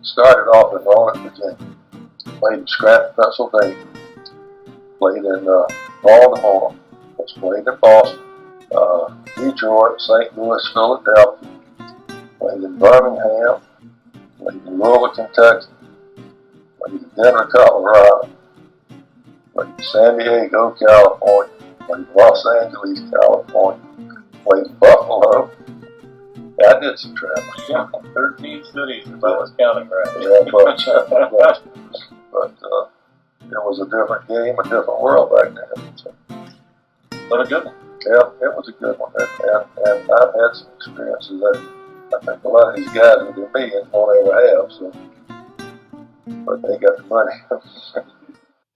Started off in Roanoke, Virginia. Played in Scranton, Pennsylvania. Played in Baltimore. Played in Boston, Detroit, St. Louis, Philadelphia. Played in Birmingham. Played in Louisville, Kentucky. Played in Denver, Colorado. Played in San Diego, California. Played in Los Angeles, California. Played in Buffalo. Yeah, I did some traveling. Yeah, 13 cities, if I was counting right. Yeah, but it was a different game, a different world back then. So. But a good one. Yeah, it was a good one. And I've had some experiences that I think a lot of these guys with their millions won't ever have. So, but they got the money.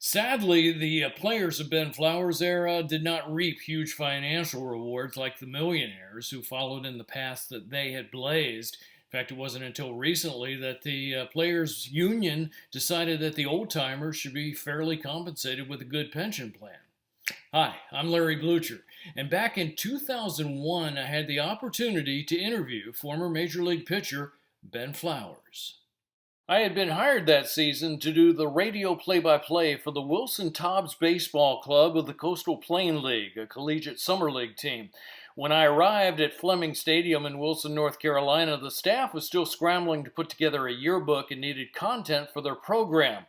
Sadly, the players of Ben Flowers' era did not reap huge financial rewards like the millionaires who followed in the path that they had blazed. In fact, it wasn't until recently that the players' union decided that the old-timers should be fairly compensated with a good pension plan. Hi, I'm Larry Blucher, and back in 2001, I had the opportunity to interview former Major League pitcher Ben Flowers. I had been hired that season to do the radio play-by-play for the Wilson Tobs Baseball Club of the Coastal Plain League, a collegiate summer league team. When I arrived at Fleming Stadium in Wilson, North Carolina, the staff was still scrambling to put together a yearbook and needed content for their program.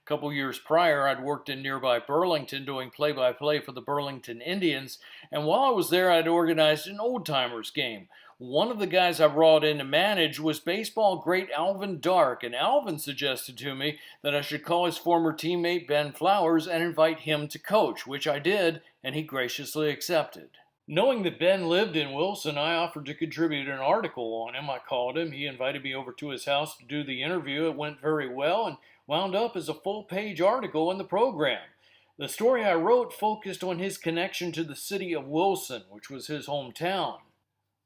A couple years prior, I'd worked in nearby Burlington doing play-by-play for the Burlington Indians, and while I was there, I'd organized an old-timers game. One of the guys I brought in to manage was baseball great Alvin Dark, and Alvin suggested to me that I should call his former teammate Ben Flowers and invite him to coach, which I did, and he graciously accepted. Knowing that Ben lived in Wilson, I offered to contribute an article on him. I called him. He invited me over to his house to do the interview. It went very well and wound up as a full-page article in the program. The story I wrote focused on his connection to the city of Wilson, which was his hometown.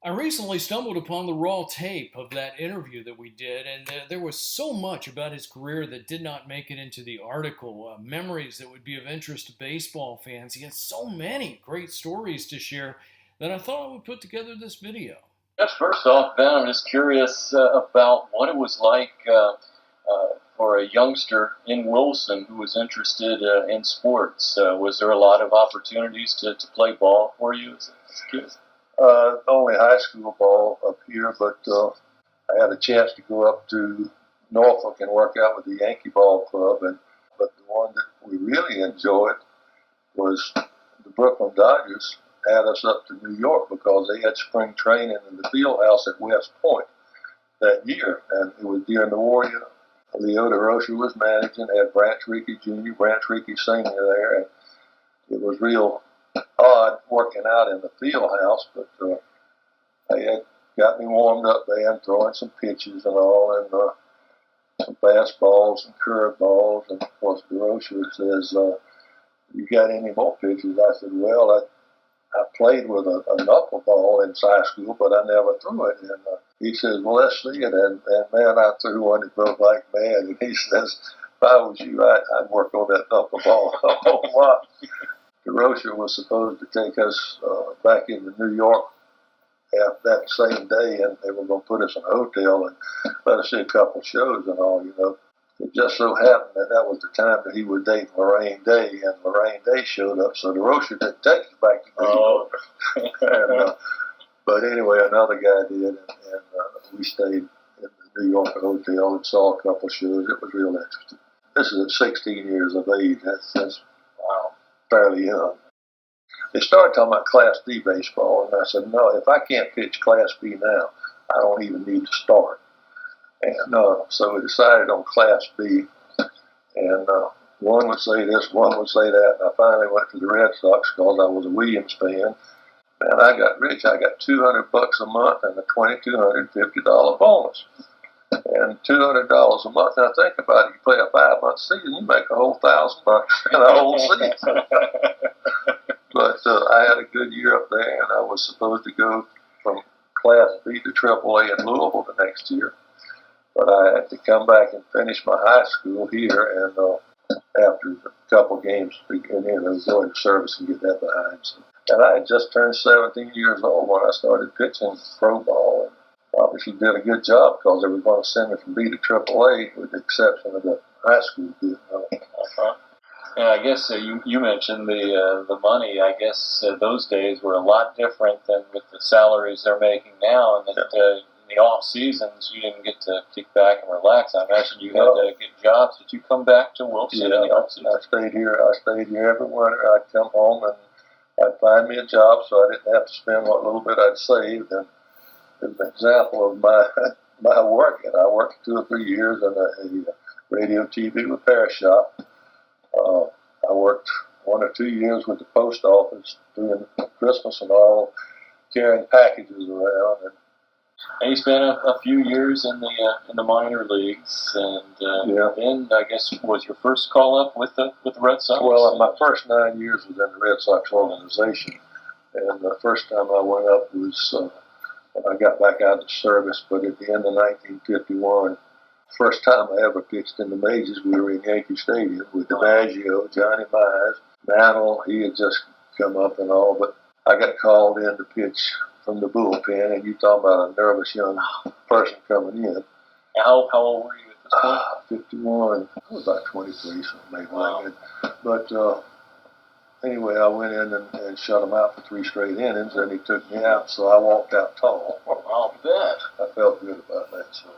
I recently stumbled upon the raw tape of that interview that we did, and there was so much about his career that did not make it into the article, memories that would be of interest to baseball fans. He had so many great stories to share that I thought I would put together this video. Yes, first off, Ben, I'm just curious about what it was like for a youngster in Wilson who was interested in sports. Was there a lot of opportunities to play ball for you as a kid? Only high school ball up here, but I had a chance to go up to Norfolk and work out with the Yankee Ball Club. But the one that we really enjoyed was the Brooklyn Dodgers had us up to New York because they had spring training in the field house at West Point that year. And it was during the war year. Leo DeRocher was managing, had Branch Rickey Jr., Branch Rickey Sr. there. And it was real odd working out in the field house, but they had got me warmed up there and throwing some pitches and all, and some fastballs and curveballs. And of course, DeRocher says, "You got any more pitches?" I said, "Well, I played with a knuckleball in high school, but I never threw it." And he says, "Well, let's see it." And man, I threw one that broke like mad. And he says, "If I was you, I'd work on that knuckleball a whole lot." DeRocher was supposed to take us back into New York that same day, and they were going to put us in a hotel and let us see a couple shows and all, you know. It just so happened that was the time that he was dating Lorraine Day, and Lorraine Day showed up, so DeRocher didn't take us back to New York. And, but anyway, another guy did, and we stayed in the New York hotel and saw a couple shows. It was real interesting. This is at 16 years of age. That's wow. Fairly young. They started talking about Class B baseball, and I said, "No, if I can't pitch Class B now, I don't even need to start." And so we decided on Class B, and one would say this, one would say that, and I finally went to the Red Sox because I was a Williams fan. And I got rich. I got $200 a month and a $2,250 bonus. And $200 a month. Now think about it. You play a 5-month season, you make a whole $1,000 in a whole season. But I had a good year up there, and I was supposed to go from Class B to AAA in Louisville the next year. But I had to come back and finish my high school here, and after a couple games, go into service and get that behind. So, and I had just turned 17 years old when I started pitching pro ball. obviously did a good job because they were going to send me from B to AAA, with the exception of the high school bid. And I guess you mentioned the money. I guess those days were a lot different than with the salaries they're making now, and that in the off seasons you didn't get to kick back and relax. I imagine you had to get jobs. Did you come back to Wilson in the off season? I stayed here every winter. I'd come home and I'd find me a job so I didn't have to spend what little bit I'd saved. And as an example of my work, and I worked 2 or 3 years in a radio TV repair shop. I worked 1 or 2 years with the post office doing Christmas and all, carrying packages around. And you spent a few years in the minor leagues, and then I guess was your first call up with the Red Sox? Well, my first 9 years was in the Red Sox organization, and the first time I went up was when I got back out of service, but at the end of 1951. First time I ever pitched in the majors, we were in Yankee Stadium with DiMaggio, Johnny Mize, Mantle. He had just come up and all, but I got called in to pitch from the bullpen, and you talking about a nervous young person coming in. How old were you at this point? 51. I was about 23, something maybe like that. But anyway, I went in and shut him out for 3 straight innings, and he took me out, so I walked out tall. I'll bet. I felt good about that. So.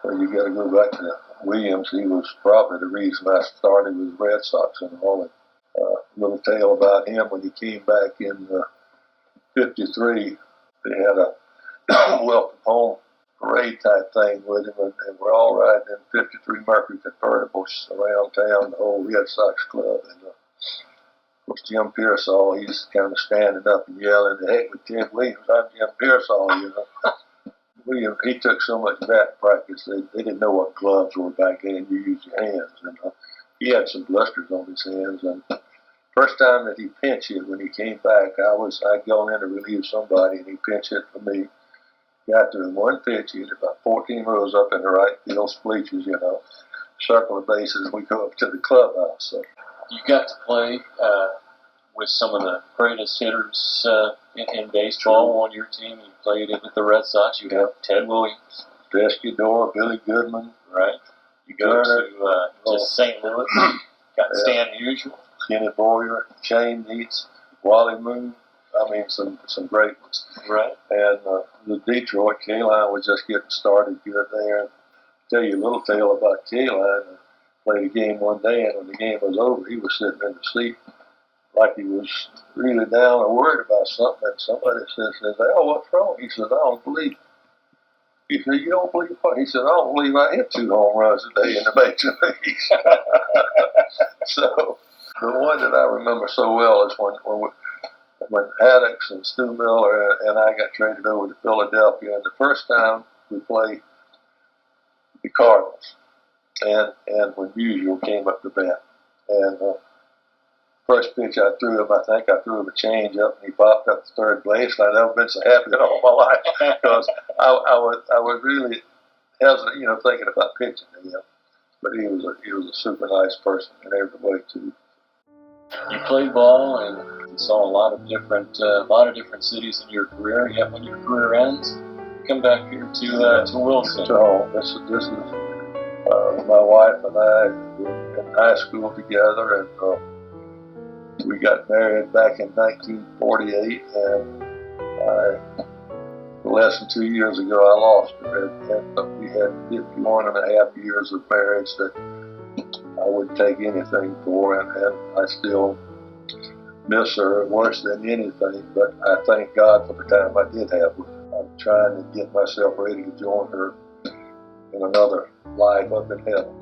Well, you got to go back to Williams. He was probably the reason I started with the Red Sox and all. And little tale about him when he came back in '53. They had a welcome home parade type thing with him, and we're all riding in '53 Mercury convertibles around town, the whole Red Sox club. And of course, Jim Pearsall, he's kind of standing up and yelling, "The heck with Ted Williams! I'm Jim Pearsall," you know. He took so much bat practice, they didn't know what gloves were back then. You use your hands. And he had some blisters on his hands. And first time that he pinch hit when he came back, I'd gone in to relieve somebody, and he pinch hit for me. Got to him 1 pitch, he hit about 14 rows up in the right field bleachers, you know, circle the bases, and we go up to the clubhouse. So. You got to play with some of the greatest hitters in baseball on your team. You played it with the Red Sox. You have Ted Williams, Descudor, Billy Goodman, right? You go to St. Louis. Got Stan Musial, Kenny Boyer, Shane Neitz, Wally Moon. I mean, some great ones. Right. And the Detroit, Kaline was just getting started good there. And I'll tell you a little tale about Kaline. I played a game one day, and when the game was over, he was sitting in the seat like he was really down or worried about something, and somebody says, "Oh, what's wrong?" He says, "I don't believe." He said, "You don't believe what?" He said, "I don't believe I hit 2 home runs a day in the major leagues." So the one that I remember so well is when Haddix and Stu Miller and I got traded over to Philadelphia, and the first time we played the Cardinals, and when Musial came up to bat, and first pitch I threw him, I think I threw him a change up, and he popped up to third base. And I've never been so happy in all my life because I was really hesitant, you know, thinking about pitching to him. But he was a super nice person in every way too. You played ball and saw a lot of different cities in your career. Yet when your career ends, you come back here to Wilson. To home. This is my wife and I were in high school together, and we got married back in 1948, and less than 2 years ago I lost her. And we had 51 and a half years of marriage that I wouldn't take anything for, and I still miss her worse than anything, but I thank God for the time I did have with her. I'm trying to get myself ready to join her in another life up in heaven.